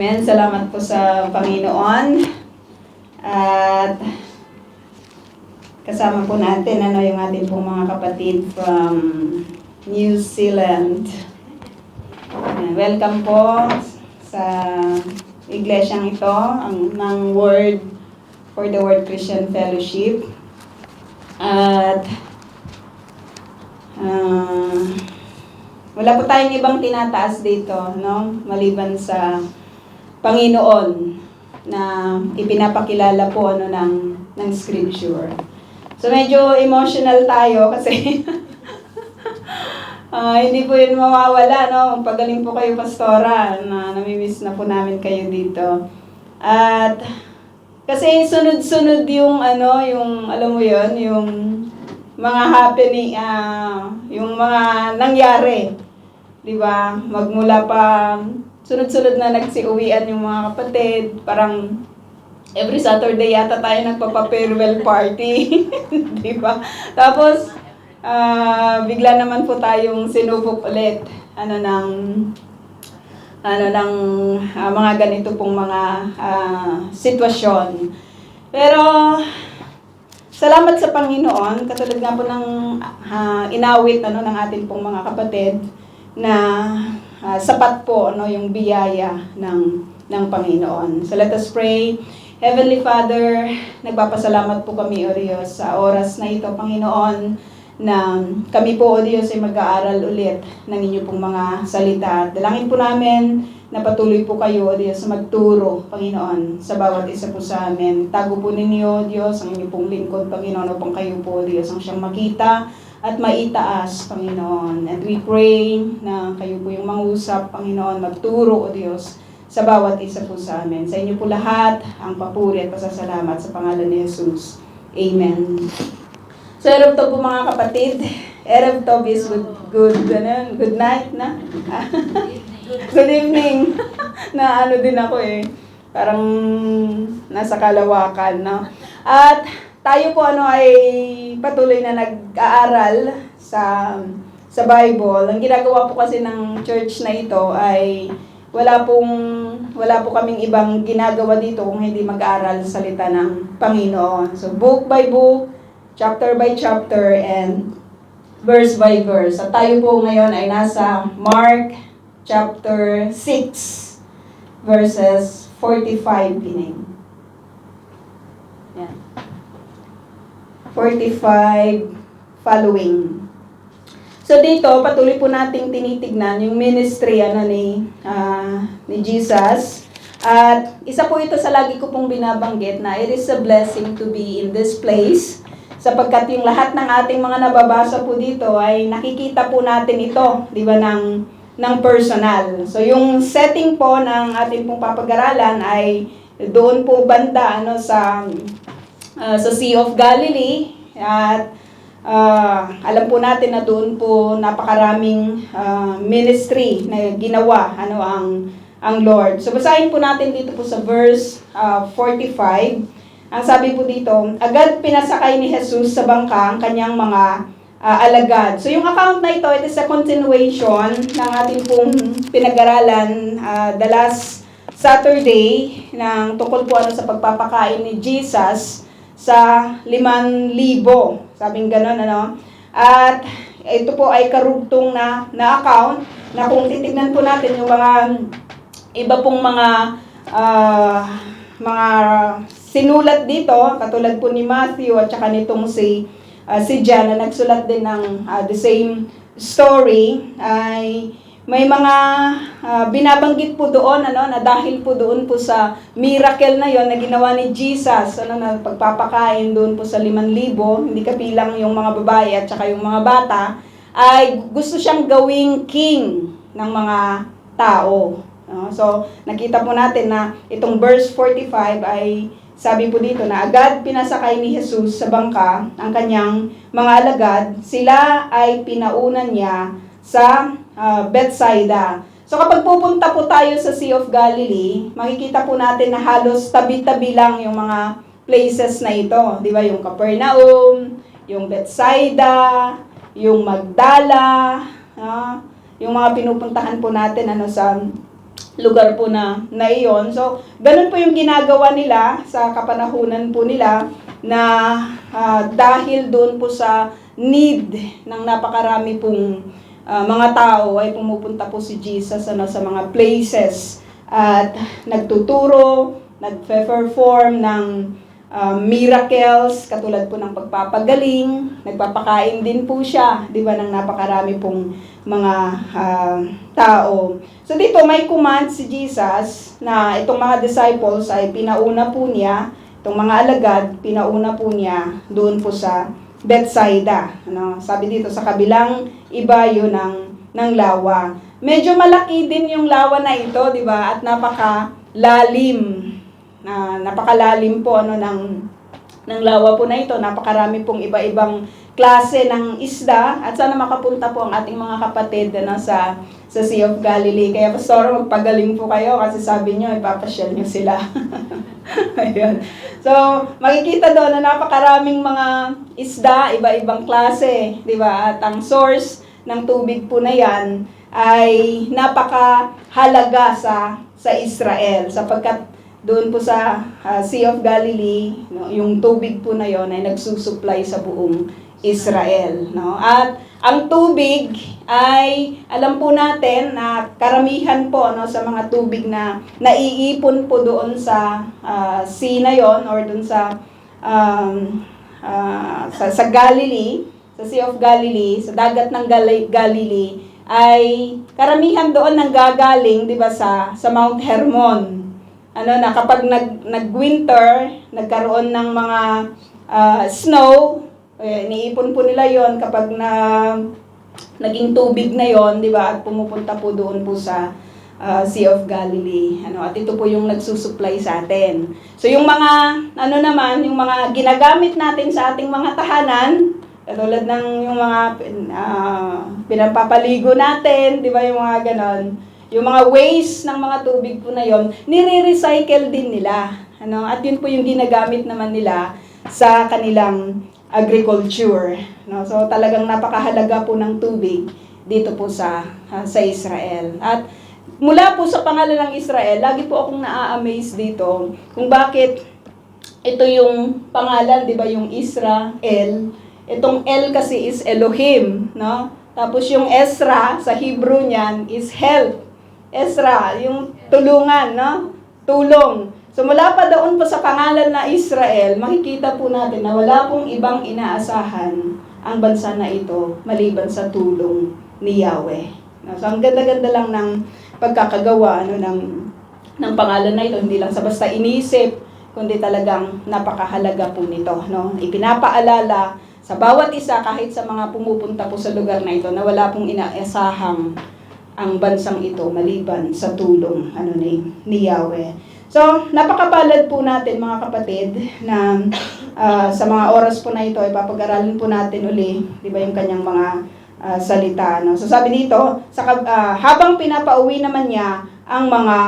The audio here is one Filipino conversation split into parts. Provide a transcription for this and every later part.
Amen. Salamat po sa Panginoon. At kasama po natin yung ating pong mga kapatid from New Zealand. Welcome po sa iglesyang ito, ng Word for the Word Christian Fellowship. At wala po tayong ibang tinataas dito, no? Maliban sa Panginoon na ipinapakilala po ng scripture. So medyo emotional tayo kasi hindi po yun mawawala, no? Pagaling po kayo, Pastora, na namimiss na po namin kayo dito. At kasi sunod-sunod yung alam mo yun, yung mga happening, yung mga nangyari. 'Di ba? Magmula pa sunod-sunod na nagsiuwian yung mga kapatid. Parang every Saturday yata tayo nagpapa-farewell party. Di ba? Tapos, bigla naman po tayong sinubok ulit ng mga ganito pong mga sitwasyon. Pero, salamat sa Panginoon, katulad nga po ng inawit ng ating pong mga kapatid, na sapat po yung biyaya ng Panginoon. So let us pray. Heavenly Father, nagpapasalamat po kami, O Diyos, sa oras na ito, Panginoon, na kami po, O Diyos, ay mag-aaral ulit ng inyo pong mga salita. Dalangin po namin na patuloy po kayo, O Diyos, magturo, Panginoon, sa bawat isa po sa amin. Tago po ninyo, O Diyos, ang inyo pong lingkod, Panginoon, upang kayo po, O Diyos, ang siyang makita at maitaas, Panginoon. And we pray na kayo po yung mangusap, Panginoon, magturo, O Diyos, sa bawat isa po sa amin. Sa inyo po lahat, ang papuri at pasasalamat sa pangalan ni Jesus. Amen. So, Erev Tov po mga kapatid. Erev Tov is good night na? Good evening. Na din ako parang nasa kalawakan, no? At tayo po ay patuloy na nag-aaral sa Bible. Ang ginagawa po kasi ng church na ito ay wala po kaming ibang ginagawa dito kung hindi mag-aaral sa salita ng Panginoon. So book by book, chapter by chapter, and verse by verse. At tayo po ngayon ay nasa Mark chapter 6 verses 45 din. Yan. 45 following. So dito, patuloy po nating tinitignan yung ministry ni Jesus. At isa po ito sa lagi ko pong binabanggit na it is a blessing to be in this place. Sapagkat yung lahat ng ating mga nababasa po dito ay nakikita po natin ito, di ba, ng personal. So yung setting po ng ating pong papag-aralan ay doon po banda sa Sea of Galilee, at alam po natin na doon po napakaraming ministry na ginawa ang Lord. So basahin po natin dito po sa verse 45. Ang sabi po dito, agad pinasakay ni Jesus sa bangka ang kanyang mga alagad. So yung account na ito, it is a continuation ng ating pong pinag-aralan the last Saturday ng tungkol po sa pagpapakain ni Jesus sa 5,000. Sabing gano'n, At ito po ay karugtong na account na kung titignan po natin yung mga iba pong mga sinulat dito, katulad po ni Matthew at saka nitong si John na nagsulat din ng the same story, ay may mga binabanggit po doon na dahil po doon po sa miracle na yon na ginawa ni Jesus, na pagpapakain doon po sa 5,000, hindi kabilang yung mga babae at saka yung mga bata, ay gusto siyang gawing king ng mga tao. So nakita po natin na itong verse 45 ay sabi po dito na agad pinasakay ni Jesus sa bangka ang kanyang mga alagad, sila ay pinaunan niya sa Bethsaida. So kapag pupunta po tayo sa Sea of Galilee, makikita po natin na halos tabi-tabi lang yung mga places na ito. Di ba? Yung Capernaum, yung Bethsaida, yung Magdala, yung mga pinupuntahan po natin sa lugar po na iyon. So, ganun po yung ginagawa nila sa kapanahunan po nila na dahil doon po sa need ng napakarami pong mga tao ay pumupunta po si Jesus sa mga places at nagtuturo, nagpe-perform ng miracles, katulad po ng pagpapagaling, nagpapakain din po siya, di ba, ng napakarami pong mga tao. So dito may command si Jesus na itong mga disciples ay pinauna po niya, itong mga alagad, pinauna po niya doon po sa Bethsaida. Sabi dito, sa kabilang ibayo ng lawa. Medyo malaki din yung lawa na ito, di ba? At napakalalim. Napakalalim po ng lawa po na ito. Napakarami pong iba-ibang klase ng isda. At sana makapunta po ang ating mga kapatid sa Sea of Galilee. Kaya Pastor, magpagaling po kayo kasi sabi nyo, ipapasyal nyo sila. Ayun. So, makikita doon na napakaraming mga isda, iba-ibang klase, di ba? At ang source ng tubig po na yan ay napakahalaga sa Israel, sapagkat doon po sa Sea of Galilee, yung tubig po na yon ay nagsusupply sa buong Israel. At ang tubig ay, alam po natin na karamihan po sa mga tubig na naiipon po doon sa sea na yon, or doon sa Galilee, sa Sea of Galilee, sa dagat ng Galilee, ay karamihan doon nanggagaling, di ba, sa Mount Hermon. Kapag nag-winter, nagkaroon ng mga snow, iniipon po nila yon kapag naging tubig na yon, di ba, at pumupunta po doon po sa Sea of Galilee. At ito po yung nagsusupply sa atin. So yung mga naman, yung mga ginagamit natin sa ating mga tahanan, katulad ng yung mga pinapapaligo natin, di ba, yung mga ganon, yung mga waste ng mga tubig po na yon, nire-recycle din nila. At yun po yung ginagamit naman nila sa kanilang agriculture. So talagang napakahalaga po ng tubig dito po sa Israel. At mula po sa pangalan ng Israel, lagi po akong naa-amaze dito kung bakit ito yung pangalan, di ba, yung Israel. Itong El kasi is Elohim, Tapos yung Ezra sa Hebrew niyan is help. Ezra, yung tulungan, tulong. So mula pa doon po sa pangalan na Israel, makikita po natin na wala pong ibang inaasahan ang bansa na ito maliban sa tulong ni Yahweh. So ang ganda-ganda lang ng pagkakagawa ng pangalan na ito, hindi lang sa basta inisip, kundi talagang napakahalaga po nito. Ipinapaalala sa bawat isa, kahit sa mga pumupunta po sa lugar na ito, na wala pong inaasahang ang bansang ito maliban sa tulong ni Yahweh. So, napakapalad po natin mga kapatid na sa mga oras po na ito ay papag-aralin po natin uli, di ba, yung kanyang mga salita. So, sabi dito, habang pinapauwi naman niya ang mga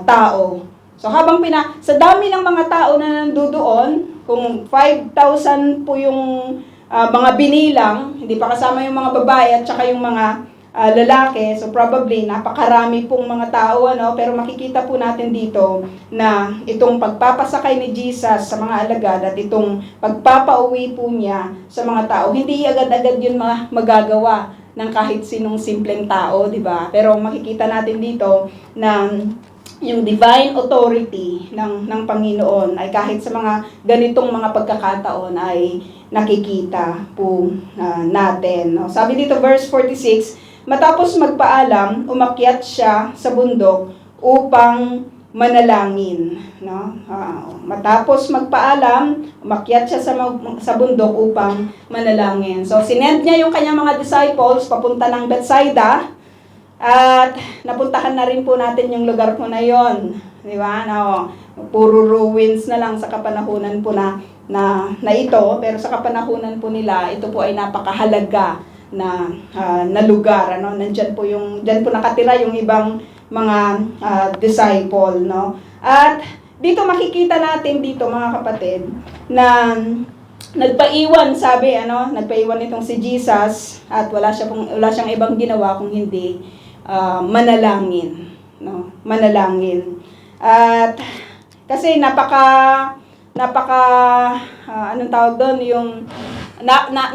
tao. So, sa dami ng mga tao na nandoon, kung 5,000 po yung mga binilang, hindi pa kasama yung mga babae at saka yung mga lalaki, so probably napakarami pong mga tao, pero makikita po natin dito na itong pagpapasakay ni Jesus sa mga alagad at itong pagpapauwi po niya sa mga tao, hindi agad-agad yun magagawa ng kahit sinong simpleng tao, di ba? Pero makikita natin dito na yung divine authority ng Panginoon ay kahit sa mga ganitong mga pagkakataon ay nakikita po natin. Sabi dito verse 46, matapos magpaalam, umakyat siya sa bundok upang manalangin. Matapos magpaalam, umakyat siya sa bundok upang manalangin. So, sinend niya yung kanyang mga disciples papunta ng Bethsaida at napuntahan na rin po natin yung lugar po na yon. Di ba? Puro ruins na lang sa kapanahunan po na ito, pero sa kapanahunan po nila, ito po ay napakahalaga na lugar, Nandiyan po diyan po nakatira yung ibang mga disciple, At dito makikita natin dito mga kapatid na nagpaiwan, nagpaiwan itong si Jesus at wala siyang ibang ginawa kung hindi manalangin, no, manalangin. At kasi anong tawag doon, yung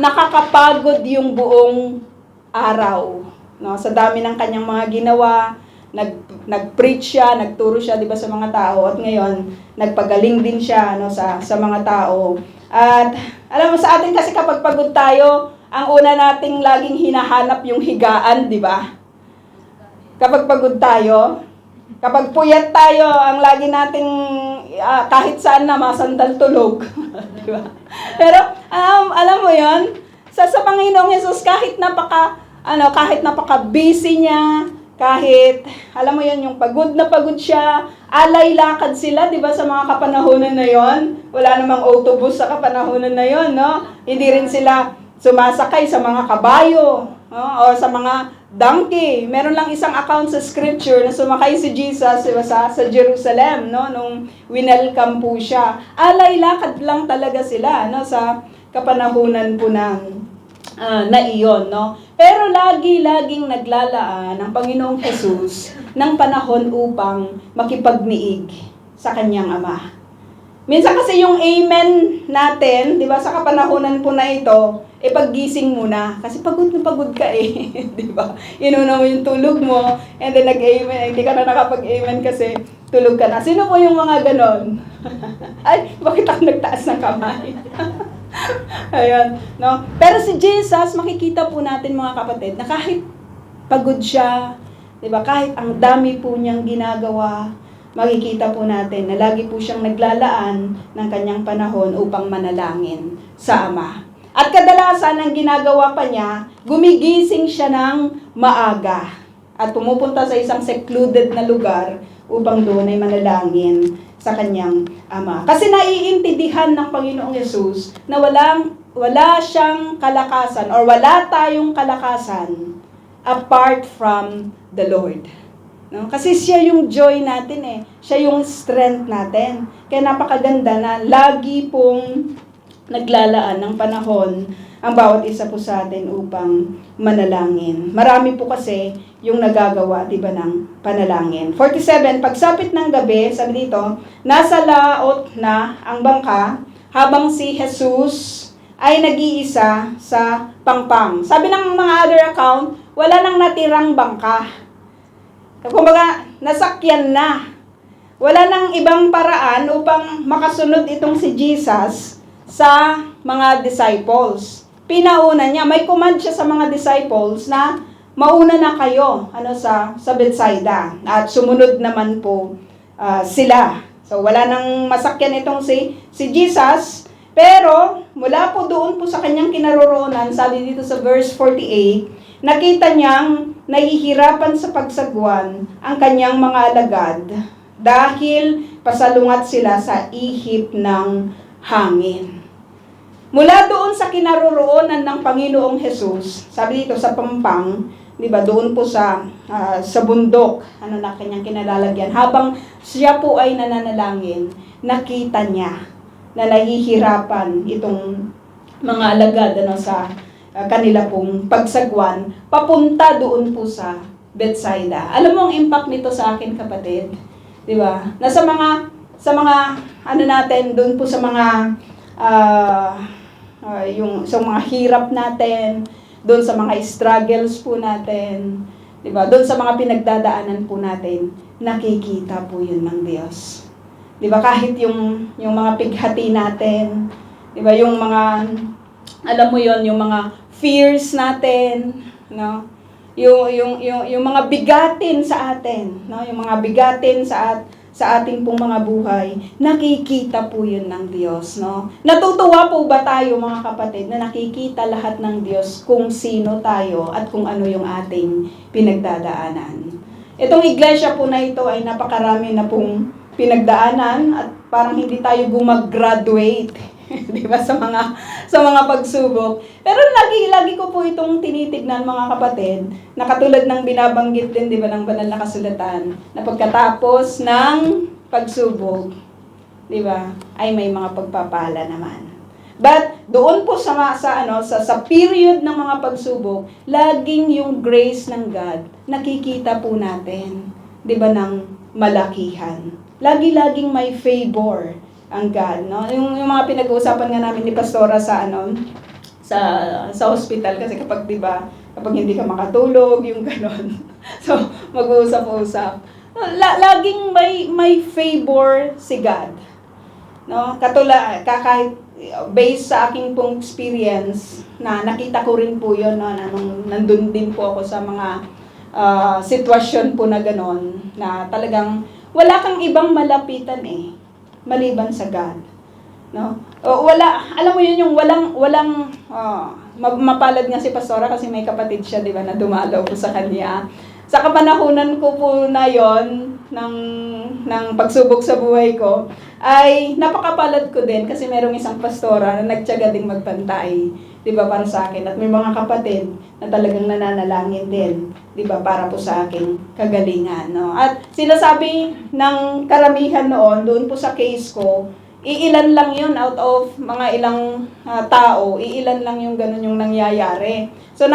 nakakapagod yung buong araw, no, sa dami ng kanyang mga ginawa. Nag-preach siya, nagturo siya, 'di ba, sa mga tao, at ngayon nagpagaling din siya, no, sa mga tao. At alam mo, sa atin kasi kapag pagod tayo, ang una nating laging hinahanap yung higaan, 'di ba? Kapag pagod tayo, kapag puyat tayo, ang lagi nating kahit saan na masandal tulog, 'di ba? Pero alam mo 'yon, sa Panginoong Hesus, kahit napaka busy niya, kahit, alam mo yun, yung pagod na pagod siya, alay lakad sila, di ba, sa mga kapanahunan na yon. Wala namang autobus sa kapanahunan na yon, no? Hindi rin sila sumasakay sa mga kabayo, no? O sa mga donkey. Meron lang isang account sa scripture na sumakay si Jesus, diba, sa Jerusalem, no? Nung winelcome po siya. Alay lakad lang talaga sila, no? Sa kapanahunan po na iyon, no? Pero laging naglalaan ang Panginoong Hesus ng panahon upang makipagniig sa kanyang Ama. Minsan kasi yung amen natin, di ba, sa kapanahonan po na ito, paggising muna. Kasi pagod na pagod ka di ba? Inuna mo yung tulog mo, and then nag-amen, hindi ka na nakapag-amen kasi tulog ka na. Sino po yung mga ganon? Ay, bakit ako nagtaas ng kamay? Ayan, no? Pero si Jesus, makikita po natin, mga kapatid, na kahit pagod siya, 'di ba? Kahit ang dami po niyang ginagawa, makikita po natin na lagi po siyang naglalaan ng kanyang panahon upang manalangin sa Ama. At kadalasan ang ginagawa pa niya, gumigising siya ng maaga at pumupunta sa isang secluded na lugar upang doon ay manalangin sa kanyang Ama. Kasi naiintindihan ng Panginoong Yesus na wala siyang kalakasan or wala tayong kalakasan apart from the Lord. No? Kasi siya yung joy natin Siya yung strength natin. Kaya napakaganda na lagi pong naglalaan ng panahon ang bawat isa po sa atin upang manalangin. Marami po kasi yung nagagawa, di ba, ng panalangin. 47, pagsapit ng gabi, sabi dito, nasa laot na ang bangka habang si Jesus ay nag-iisa sa pangpang. Sabi ng mga other account, wala nang natirang bangka. Kumbaga, nasakyan na. Wala nang ibang paraan upang makasunod itong si Jesus sa mga disciples. Pinauna niya, may command siya sa mga disciples na mauna na kayo sa Bethsaida at sumunod naman po sila. So wala nang masakyan itong si Jesus, pero mula po doon po sa kanyang kinaroroonan, sabi dito sa verse 48, nakita niyang nahihirapan sa pagsagwan ang kanyang mga alagad dahil pasalungat sila sa ihip ng hangin. Mula doon sa kinaroroonan ng Panginoong Hesus, sabi dito sa pampang, di ba, doon po sa bundok, na kanyang kinalalagyan, habang siya po ay nananalangin, nakita niya na nahihirapan itong mga alagad sa kanila pong pagsagwan, papunta doon po sa Bethsaida. Alam mo ang impact nito sa akin, kapatid? Di ba? Na sa mga natin, doon po sa mga sa mga hirap natin, doon sa mga struggles po natin, 'di ba? Doon sa mga pinagdadaanan po natin, nakikita po 'yun ng Diyos. 'Di ba? Kahit yung mga pighati natin, 'di ba? Yung mga, alam mo 'yon, yung mga fears natin, no? Yung mga bigatin sa atin, no? Yung mga bigatin sa ating pong mga buhay, nakikita po yun ng Diyos, no? Natutuwa po ba tayo, mga kapatid, na nakikita lahat ng Diyos kung sino tayo at kung ano yung ating pinagdadaanan? Itong iglesia po na ito ay napakarami na pong pinagdaanan at parang hindi tayo gumag-graduate, di ba, sa mga pagsubok. Pero lagi ko po itong tinitignan, mga kapatid, na katulad ng binabanggit din, di ba, ng banal na kasulatan, na pagkatapos ng pagsubok, di ba, ay may mga pagpapala naman. But doon po sa period ng mga pagsubok, laging yung grace ng God nakikita po natin. di ba, ng malakihan. Lagi-laging may favor ang God, no? Yung mga pinag-uusapan nga namin ni Pastora sa sa hospital, kasi kapag, di ba, kapag hindi ka makatulog, yung ganon. So, mag-uusap-usap. Laging may favor si God. No? Kahit based sa aking pong experience, na nakita ko rin po yun, no, na nung nandun din po ako sa mga sitwasyon po na ganon, na talagang wala kang ibang malapitan maliban sa God. No? Alam mo yun, yung walang mapalad nga si Pastora kasi may kapatid siya, di ba, na dumalaw po sa kanya. Sa kapanahunan ko po na yon ng pagsubok sa buhay ko, ay napakapalad ko din kasi merong isang pastora na nagtiyaga ding magbantay, 'di ba, para sa akin, at may mga kapatid na talagang nananalangin din, 'di ba, para po sa aking kagalingan, no? At sinasabi ng karamihan noon doon po sa case ko, iilan lang 'yun out of mga ilang tao, iilan lang yung ganun yung nangyayari. So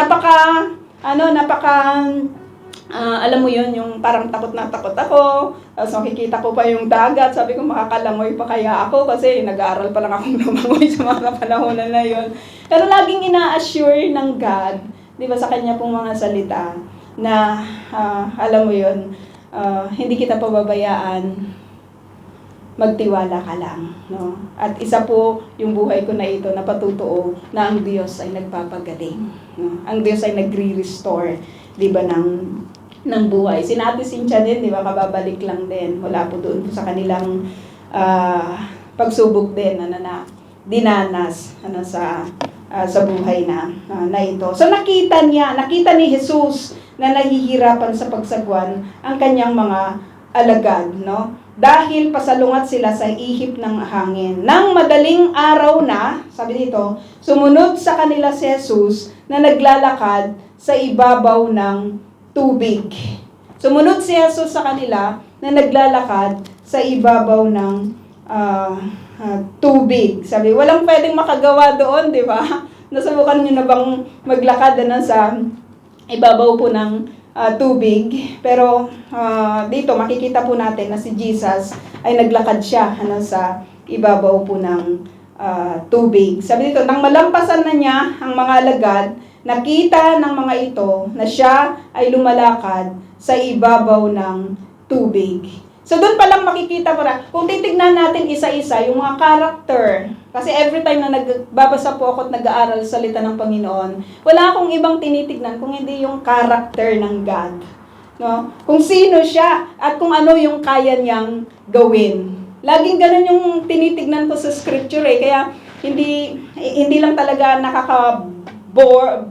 alam mo yun, yung parang takot na takot ako, tapos makikita ko pa yung dagat, sabi ko makakalangoy pa kaya ako kasi nag-aaral pa lang akong lumangoy sa mga panahonan na yun. Pero laging ina-assure ng God, di ba, sa kanya pong mga salita, na alam mo yun, hindi kita pababayaan, magtiwala ka lang, no? At isa po yung buhay ko na ito na patutuo na ang Diyos ay nagpapagaling, no? Ang Diyos ay nagre-restore, di ba, ng buhay. Si Ate Cynthia din, di ba, kababalik lang din. Wala po doon sa kanilang pagsubok din na dinanas sa buhay na ito. So nakita ni Jesus na nahihirapan sa pagsagwan ang kanyang mga alagad, no? Dahil pasalungat sila sa ihip ng hangin. Nang madaling araw na, sabi dito, sumunod sa kanila si Jesus na naglalakad sa ibabaw ng tubig. Sumunod si Jesus sa kanila na naglalakad sa ibabaw ng tubig. Sabi, walang pwedeng makagawa doon, di ba? Nasubukan nyo na bang maglakad na sa ibabaw po ng tubig? Pero dito makikita po natin na si Jesus ay naglakad siya sa ibabaw po ng tubig. Sabi dito, nang malampasan na niya ang mga alagad, nakita ng mga ito na siya ay lumalakad sa ibabaw ng tubig. So doon pa lang makikita mo na, kung titignan natin isa-isa yung mga character, kasi every time na nagbabasa po ako at nag-aaral sa salita ng Panginoon, wala akong ibang tinitignan kung hindi yung character ng God. No? Kung sino siya at kung ano yung kaya niyang gawin. Laging ganun yung tinitignan ko sa scripture kaya hindi lang talaga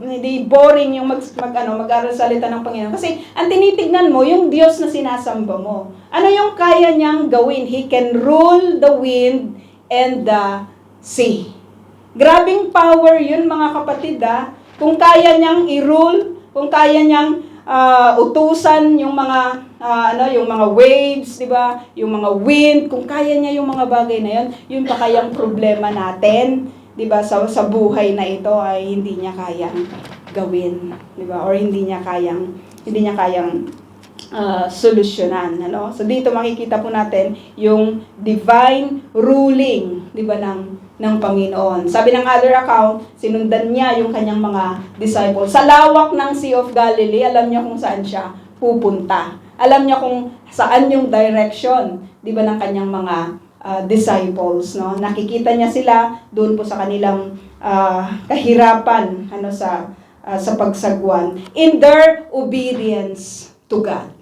hindi boring yung mag-aral salita ng Panginoon. Kasi ang tinitignan mo, yung Diyos na sinasamba mo. Ano yung kaya niyang gawin? He can rule the wind and the sea. Grabing power yun, mga kapatid, Kung kaya niyang i-rule, kung kaya niyang utusan yung mga yung mga waves, 'di ba? Yung mga wind, kung kaya niya yung mga bagay na 'yon, yun pa kayang problema natin, 'di ba? Sa buhay na ito ay hindi niya kayang gawin, 'di ba? Or hindi niya kayang solusyonan, ano? So dito makikita po natin yung divine ruling, 'di ba, ng Panginoon. Sabi ng other account, sinundan niya yung kanyang mga disciples. Sa lawak ng Sea of Galilee, alam niya kung saan siya pupunta. Alam niya kung saan yung direction, 'di ba, ng kanyang mga disciples, no? Nakikita niya sila doon po sa kanilang kahirapan sa pagsagwan in their obedience to God.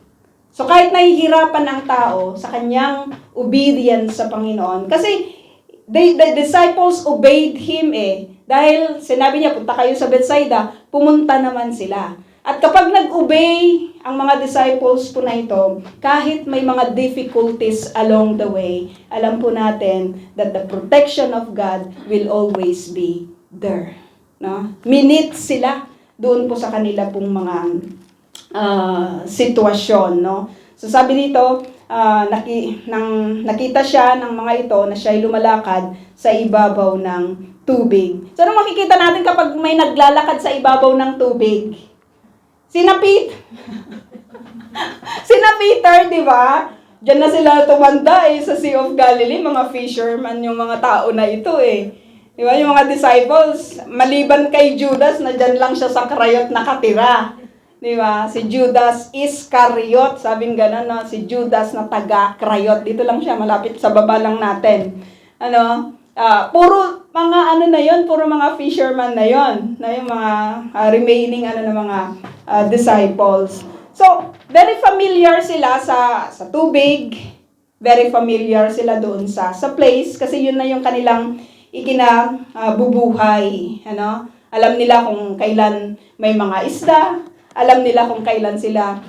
So kahit nahihirapan ang tao sa kanyang obedience sa Panginoon, kasi the disciples obeyed Him dahil sinabi niya, punta kayo sa Bethsaida, pumunta naman sila. At kapag nag-obey ang mga disciples po na ito, kahit may mga difficulties along the way, alam po natin that the protection of God will always be there. No? Minute sila doon po sa kanila pong mga sitwasyon. No? So sabi dito, nakita siya ng mga ito na siya ay lumalakad sa ibabaw ng tubig. So ano makikita natin kapag may naglalakad sa ibabaw ng tubig? Sinapit. Sina Peter, di ba? Diyan na sila tumanda sa Sea of Galilee, mga fisherman yung mga tao na ito Di ba? Yung mga disciples, maliban kay Judas, na dyan lang siya sa krayot nakatira. Di ba? Si Judas Iscariot, sabing gano'n, no? Si Judas na taga-krayot. Dito lang siya, malapit sa baba lang natin. Puro mga na yon, puro mga fisherman na yon, na yung mga remaining na mga disciples. So, very familiar sila sa tubig, very familiar sila doon sa place, kasi yun na yung kanilang ikinabubuhay. Alam nila kung kailan may mga isda, alam nila kung kailan sila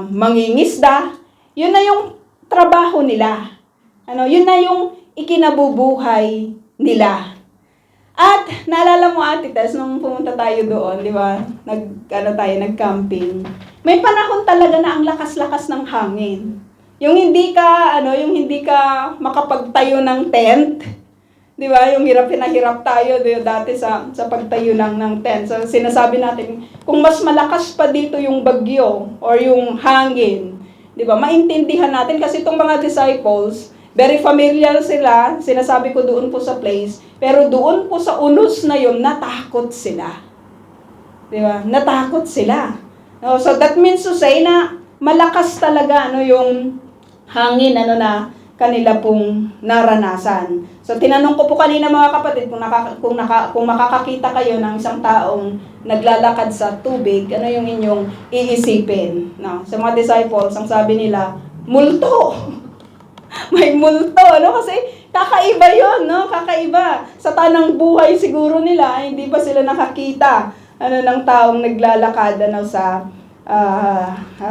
mangingisda. Yun na yung trabaho nila. Yun na yung ikinabubuhay nila. At naalala mo, Ate Tess, nung pumunta tayo doon, di ba? Nag-camping. May panahon talaga na ang lakas-lakas ng hangin. Yung hindi ka makapagtayo ng tent, di ba? Yung hirap tayo dati sa pagtayo ng tent. So sinasabi natin, kung mas malakas pa dito yung bagyo or yung hangin, di ba? Maintindihan natin kasi itong mga disciples, very familiar sila, sinasabi ko doon po sa place, pero doon po sa unos na yun, natakot sila. Di ba? Natakot sila. So that means to say na malakas talaga yung hangin na kanila pong naranasan. So tinanong ko po kanina mga kapatid, kung makakakita kayo ng isang taong naglalakad sa tubig, ano yung inyong iisipin? No? Sa mga disciples, ang sabi nila, multo. May multo, kasi kakaiba yun, kakaiba. Sa tanang buhay siguro nila, hindi pa sila nakakita ng taong naglalakad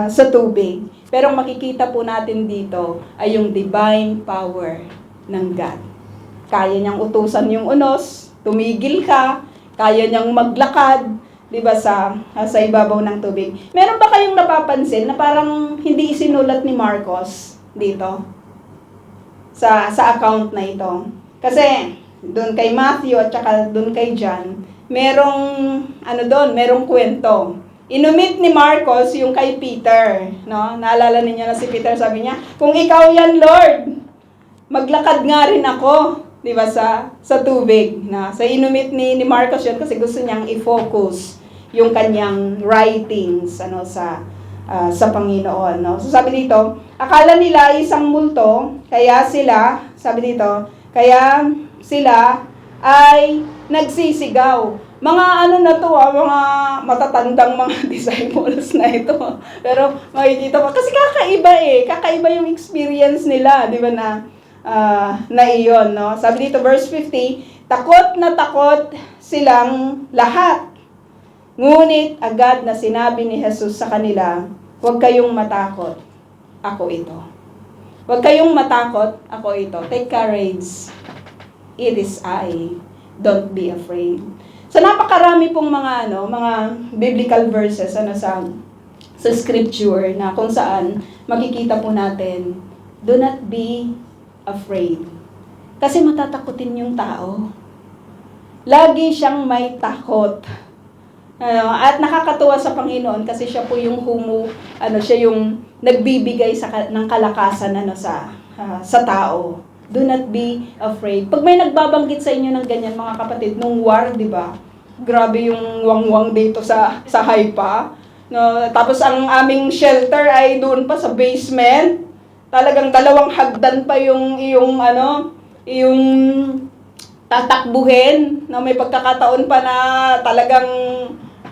sa tubig. Pero makikita po natin dito ay yung divine power ng God. Kaya niyang utusan yung unos, tumigil ka, kaya niyang maglakad, di ba, sa ibabaw ng tubig. Meron ba kayong napapansin na parang hindi isinulat ni Marcos dito? Sa account na ito. Kasi doon kay Matthew at saka doon kay John, merong merong kwento. Inumit ni Marcos yung kay Peter, no? Naalala niyo na si Peter, sabi niya, kung ikaw yan, Lord, maglakad nga rin ako, di ba, sa tubig, na. So inumit ni Marcos yun kasi gusto niyang i-focus yung kanyang writings sa Panginoon, no? So sabi dito, akala nila isang multo, kaya sila ay nagsisigaw. Mga mga matatandang mga disciples na ito. Pero makikita mo, kasi kakaiba yung experience nila, di ba, na iyon, no? Sabi dito, verse 50, takot na takot silang lahat. Ngunit agad na sinabi ni Jesus sa kanila, huwag kayong matakot, ako ito. Huwag kayong matakot, ako ito. Take courage, it is I. Don't be afraid. So napakarami pong mga biblical verses sa scripture na kung saan makikita po natin, do not be afraid. Kasi matatakotin yung tao. Lagi siyang may takot. At nakakatuwa sa Panginoon kasi siya po yung siya yung nagbibigay ng kalakasan sa tao. Do not be afraid. Pag may nagbabanggit sa inyo ng ganyan, mga kapatid, nung war, di ba? Grabe yung wangwang dito sa Haifa. No, tapos ang aming shelter ay doon pa sa basement. Talagang 2 hagdan pa yung tatakbuhin. No, may pagkakataon pa na talagang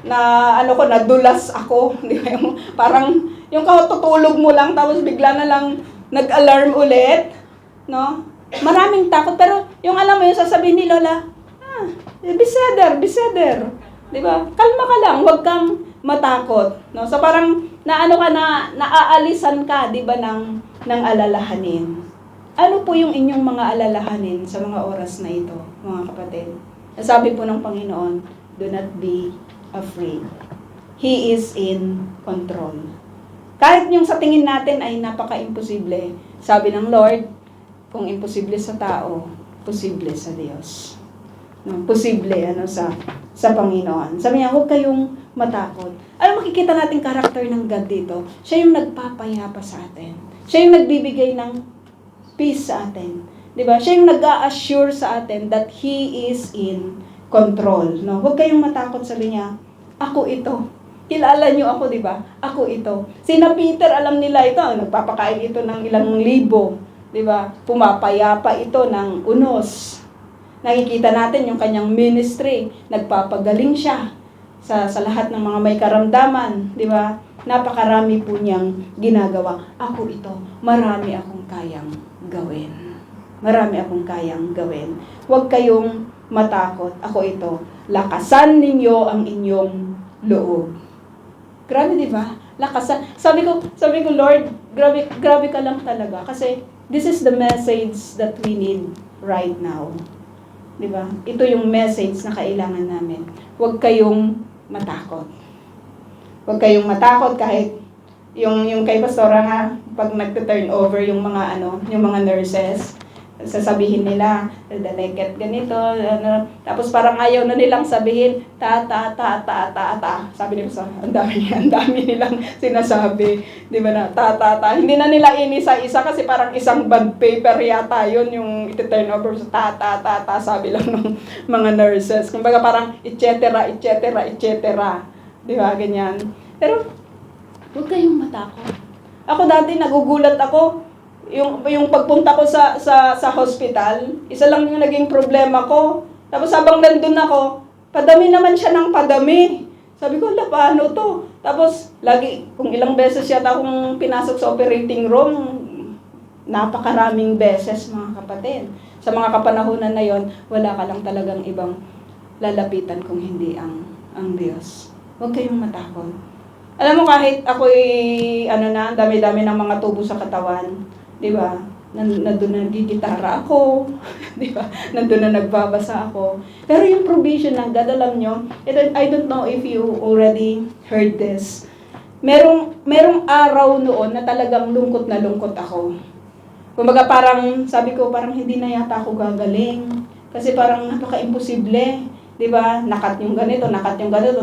nadulas ako. Di ba? Parang yung tutulog mo lang tapos bigla na lang nag-alarm ulit. No? Maraming takot, pero yung alam mo yung sasabihin ni Lola, beseder. Di ba? Kalma ka lang, huwag kang matakot. No? So parang naaalisan ka, di ba, ng alalahanin. Ano po yung inyong mga alalahanin sa mga oras na ito, mga kapatid? Sabi po ng Panginoon, do not be afraid. He is in control. Kahit yung sa tingin natin ay napaka-imposible, sabi ng Lord, kung imposible sa tao, posible sa Diyos. no, posible sa Panginoon. Sabi niya, huwag kayong matakot. Ano makikita natin karakter ng God dito? Siya yung nagpapayapa sa atin. Siya yung nagbibigay ng peace sa atin. 'Di ba? Siya yung nag-a-assure sa atin that He is in control. No? Huwag kayong matakot, sabi niya. Ako ito. Kilala niyo ako, 'di ba? Ako ito. Sina Peter, alam nila ito, nagpapakain ito ng ilang libo, 'di ba? Pumapayapa ito ng unos. Nakikita natin yung kanyang ministry, nagpapagaling siya sa lahat ng mga may karamdaman, 'di ba? Napakarami po niyang ginagawa. Ako ito, marami akong kayang gawin. Marami akong kayang gawin. Huwag kayong matakot. Ako ito. Lakasan ninyo ang inyong loob. Grabe, 'di ba? Lakasan. Sabi ko, Lord, grabe ka lang talaga kasi this is the message that we need right now. 'Di ba? Ito yung message na kailangan namin. Huwag kayong matakot. Huwag kayong matakot kahit yung kay pastora nga pag nagte-turn over yung mga yung mga nurses, sasabihin nila, delicate ganito, tapos parang ayaw na nilang sabihin, sabi nila, ang dami nilang sinasabi, di ba na, hindi na nila inisa-isa kasi parang isang bond paper yata yun, yung iti-turn over sa sabi lang ng mga nurses, kumbaga parang, et cetera, di ba, ganyan. Pero, huwag kayong matakot. Ako dati, nagugulat ako, yung pagpunta ko sa hospital, isa lang yung naging problema ko. Tapos habang nandun ako, padami naman siya ng padami. Sabi ko, paano to? Tapos, lagi, kung ilang beses yata akong pinasok sa operating room, napakaraming beses, mga kapatid. Sa mga kapanahunan na yon, wala ka lang talagang ibang lalapitan kung hindi ang Diyos. Huwag kayong matakot. Alam mo, kahit ako'y, dami-dami ng mga tubo sa katawan, di ba? Nandun na nagigitara ako, di ba? Nandun na nagbabasa ako. Pero yung provision ng God, alam nyo, I don't know if you already heard this. Merong araw noon na talagang lungkot na lungkot ako. Kumbaga parang, sabi ko, parang hindi na yata ako gagaling. Kasi parang napaka-imposible. Diba? Nakat yung ganito,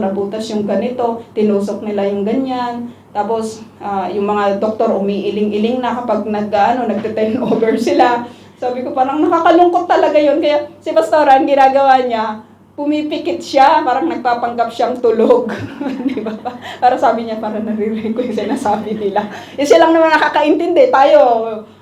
nabutas yung ganito, tinusok nila yung ganyan. Tapos, yung mga doktor umiiling-iling na kapag nagte-turn over sila. Sabi ko, parang nakakalungkot talaga yun. Kaya si Pastora, ang ginagawa niya, pumipikit siya, parang nagpapanggap siyang tulog. Diba? Para sabi niya, parang naririnig ko yung sinasabi nila. Siya lang naman nakakaintindi.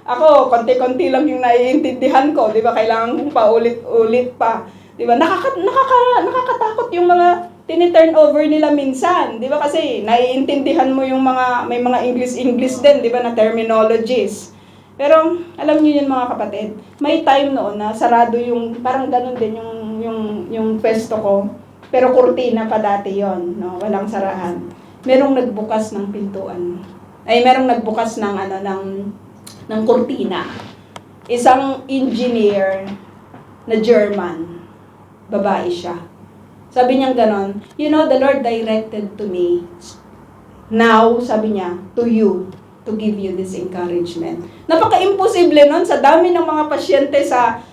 Ako, konti-konti lang yung naiintindihan ko. Diba? Kailangan kong paulit-ulit pa. Diba? Nakakatakot yung mga tini-turn over nila minsan. Diba? Kasi naiintindihan mo yung may mga English din, diba, na terminologies. Pero, alam niyo yun, mga kapatid, may time noon na sarado yung, parang ganun din yung pwesto ko. Pero kurtina pa dati yon, no? Walang sarahan. Merong nagbukas ng pintuan. Merong nagbukas ng kurtina. Isang engineer na German. Babae siya. Sabi niya ganon, you know, the Lord directed to me. Now, sabi niya, to you, to give you this encouragement. Napaka-imposible nun sa dami ng mga pasyente sa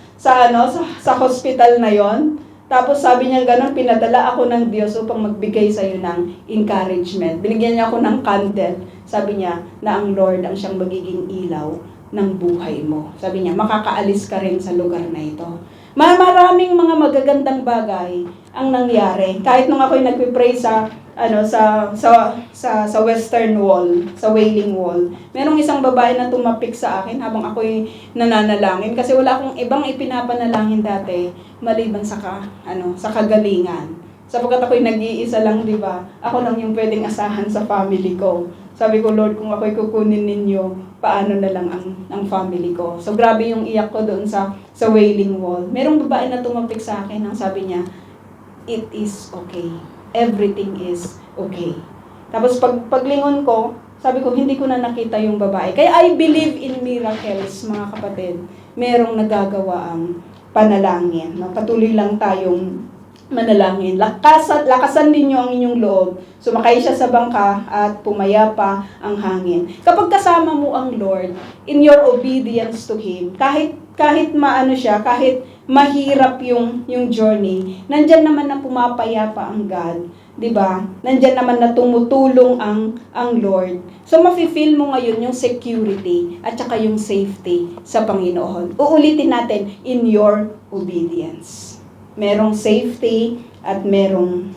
hospital na yon. Tapos sabi niya ganon, pinadala ako ng Diyos upang magbigay sa iyo ng encouragement. Binigyan niya ako ng candle. Sabi niya na ang Lord ang siyang magiging ilaw ng buhay mo. Sabi niya, makakaalis ka rin sa lugar na ito. Maraming mga magagandang bagay ang nangyari. Kahit nung ako'y nagpe-pray sa Western Wall, sa Wailing Wall, merong isang babae na tumapik sa akin habang ako'y nananalangin kasi wala akong ibang ipinapanalangin dati maliban sa kagalingan. Sapagkat ako'y nag-iisa lang, di ba? Ako lang yung pwedeng asahan sa family ko. Sabi ko, Lord, kung ako'y kukunin ninyo, paano na lang ang family ko? So, grabe yung iyak ko doon sa Wailing Wall. Merong babae na tumapik sa akin, ang sabi niya, it is okay. Everything is okay. Tapos, paglingon ko, sabi ko, hindi ko na nakita yung babae. Kaya I believe in miracles, mga kapatid. Merong nagagawa ang panalangin. No? Patuloy lang tayong manalangin. Lakasan ninyo ang inyong loob. Sumakay siya sa bangka at pumayapa ang hangin. Kapag kasama mo ang Lord, in your obedience to Him, kahit kahit maano siya, kahit mahirap yung journey, nandyan naman na pumapayapa ang God. 'Di ba? Nandiyan naman na tumutulong ang Lord. So mafi-feel mo ngayon yung security at saka yung safety sa Panginoon. Uulitin natin, in your obedience. Merong safety at merong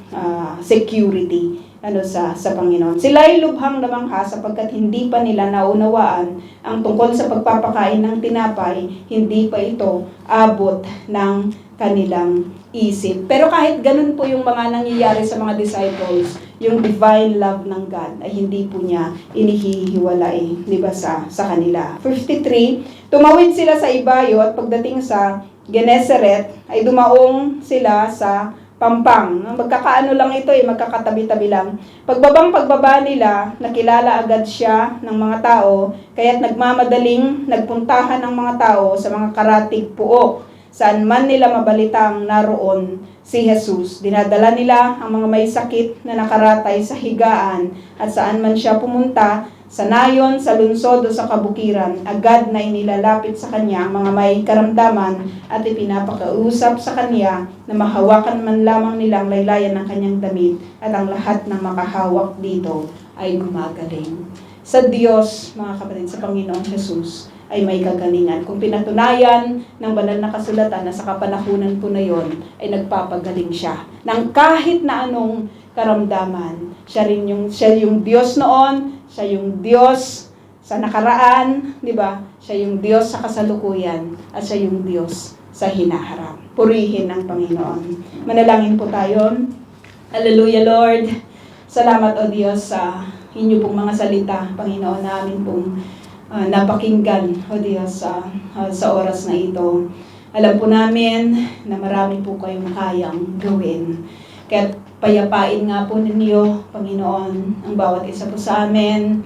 security sa Panginoon. Sila ay lubhang namangha sapagkat hindi pa nila naunawaan ang tungkol sa pagpapakain ng tinapay, hindi pa ito abot ng kanilang isip. Pero kahit ganun po yung mga nangyayari sa mga disciples, yung divine love ng God ay hindi po niya inihihiwalay, di ba, sa kanila. 53, tumawid sila sa ibayo at pagdating sa Gennesaret ay dumaong sila sa Pampang. Magkakaano lang ito magkakatabi-tabi lang. Pagbaba nila, nakilala agad siya ng mga tao, kaya't nagmamadaling nagpuntahan ng mga tao sa mga karatig puok. Saan man nila mabalitang naroon si Jesus. Dinadala nila ang mga may sakit na nakaratay sa higaan at saan man siya pumunta, sa nayon, sa lungsod o sa kabukiran, agad na inilalapit sa kanya ang mga may karamdaman at ipinapakausap sa kanya na mahawakan man lamang nilang laylayan ng kanyang damit at ang lahat ng makahawak dito ay gumagaling. Sa Diyos, mga kapatid, sa Panginoong Jesus, ay may kagalingan. Kung pinatunayan ng banal na kasulatan na sa kapanahunan po na yon ay nagpapagaling siya ng kahit na anong karamdaman. Siya yung Diyos noon, siya yung Diyos sa nakaraan, di ba? Siya yung Diyos sa kasalukuyan at siya yung Diyos sa hinaharap. Purihin ang Panginoon. Manalangin po tayo. Hallelujah, Lord. Salamat, O Diyos, sa inyo pong mga salita, Panginoon, namin pong napakinggan, O Diyos, sa oras na ito. Alam po namin na marami po kayong kayang gawin. Kaya payapain nga po ninyo, Panginoon, ang bawat isa po sa amin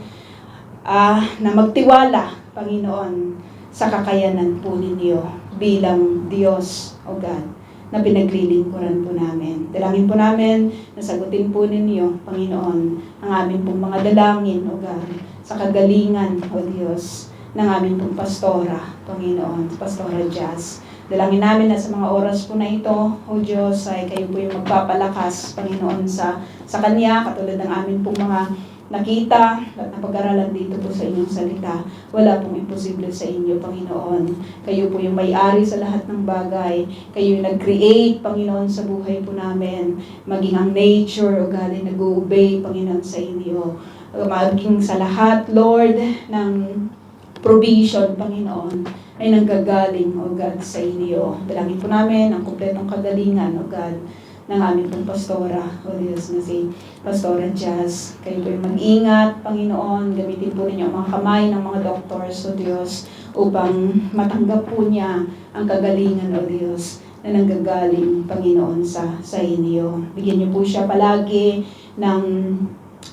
na magtiwala, Panginoon, sa kakayanan po ninyo bilang Diyos, O God, na pinaglilingkuran po namin. Dalangin po namin, nasagutin po ninyo, Panginoon, ang aming pong mga dalangin, O God, sa kagalingan, O Diyos, ng aming pong pastora, Panginoon, Pastora Jazz. Dalangin namin na sa mga oras po na ito, O Diyos, ay kayo po yung magpapalakas, Panginoon, sa Kanya, katulad ng amin pong mga nakita at napag-aralan dito po sa inyong salita. Wala pong imposible sa inyo, Panginoon. Kayo po yung may-ari sa lahat ng bagay. Kayo yung nag-create, Panginoon, sa buhay po namin. Maging ang nature, O God, ay nag-obey, Panginoon, sa inyo. Maging sa lahat, Lord, ng provision, Panginoon, ay nanggagaling, O God, sa inyo. Dalangin po namin ang kumpletong kagalingan, O God, ng aming pong pastora, O Diyos, na si Pastora Jazz. Kayo po yung mag-ingat, Panginoon. Gamitin po ninyo ang mga kamay ng mga doctors, O Diyos, upang matanggap po niya ang kagalingan, O Diyos, na nanggagaling, Panginoon, sa inyo. Bigyan niyo po siya palagi ng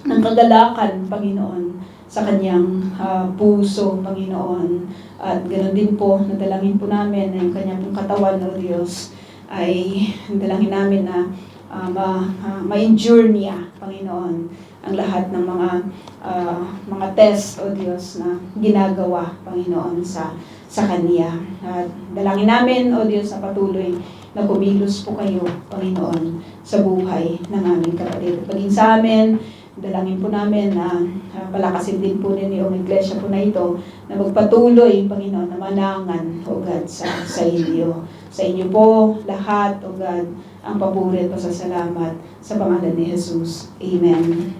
kagalakan, Panginoon, sa kanyang puso, Panginoon. At ganoon din po, nadalangin po namin na yung kanyang pong katawan, O Diyos, ay dalangin namin na ma-endure niya, Panginoon, ang lahat ng mga test, O Diyos, na ginagawa, Panginoon, sa Kanya. At dalangin namin, O Diyos, na patuloy na kumilos po kayo, Panginoon, sa buhay ng aming kapatid. Paging sa amin, dalangin po namin na palakasin din po ninyo ang iglesia po na ito na magpatuloy, Panginoon, na manangan, O God, sa inyo. Sa inyo po, lahat, O God, ang papuri at pasasalamat sa pangalan ni Jesus. Amen.